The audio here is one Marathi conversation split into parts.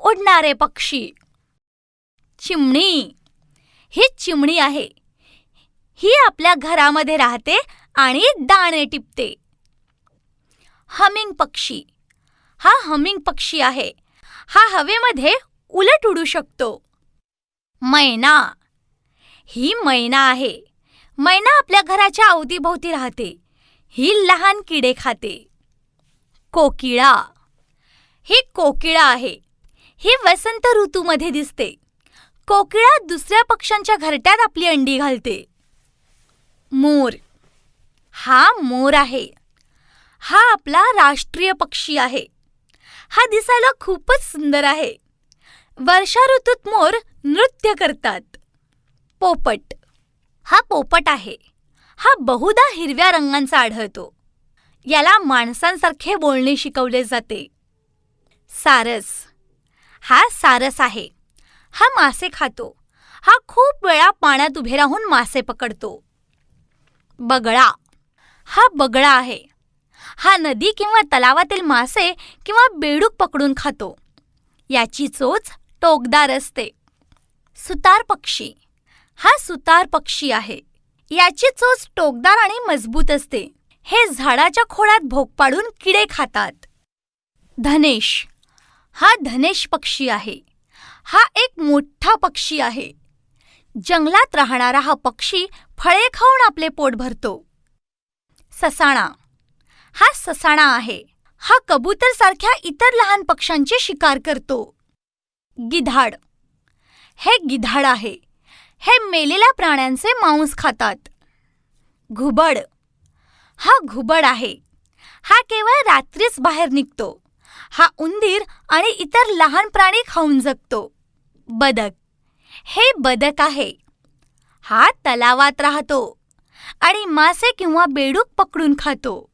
उडणारे पक्षी. चिमणी. ही चिमणी आहे. ही आपल्या घरामध्ये राहते आणि दाणे टिपते. हमिंग पक्षी. हा हमिंग पक्षी आहे. हा हवेमध्ये उलट उडू शकतो. मैना. ही मैना आहे. मैना आपल्या घराच्या अवतीभोवती राहते. ही लहान किडे खाते. कोकिळा. ही कोकिळा आहे. ही वसंत ऋतूमध्ये दिसते. कोकिळा दुसऱ्या पक्ष्यांच्या घरट्यात आपली अंडी घालते. मोर. हा मोर आहे. हा आपला राष्ट्रीय पक्षी आहे. हा दिसायला खूपच सुंदर आहे. वर्षा ऋतूत मोर नृत्य करतात. पोपट. हा पोपट आहे. हा बहुधा हिरव्या रंगांचा आढळतो. याला माणसांसारखे बोलणे शिकवले जाते. सारस. हा सारस आहे. हा मासे खातो. हा खूप वेळा पाण्यात उभे राहून मासे पकडतो. बगळा. हा बगळा आहे. हा नदी किंवा तलावातील मासे किंवा बेडूक पकडून खातो. याची चोच टोकदार असते. सुतार पक्षी. हा सुतार पक्षी आहे. याची चोच टोकदार आणि मजबूत असते. हे झाडाच्या खोडात भोक पाडून किडे खातात. धनेश. हा धनेश पक्षी आहे. हा एक मोठा पक्षी आहे. जंगलात राहणारा हा पक्षी फळे खाऊन आपले पोट भरतो. ससाणा. हा ससाणा आहे. हा कबूतर सारख्या इतर लहान पक्ष्यांची शिकार करतो. गिधाड. हे गिधाड आहे. हे मेलेल्या प्राण्यांचे मांस खातात. घुबड. हा घुबड आहे. हा केवळ रात्रीच बाहेर निघतो. हा उंदीर आणि इतर लहान प्राणी खाऊन जगतो. बदक. हे बदक आहे. हा तलावात राहतो आणि मासे किंवा बेडूक पकडून खातो.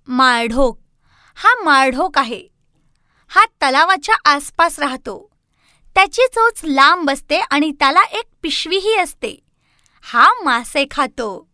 माळढोक. हा माळढोक आहे. हा तलावाच्या आसपास राहतो. त्याची चोच लांब असते आणि त्याला एक पिशवीही असते. हा मासे खातो.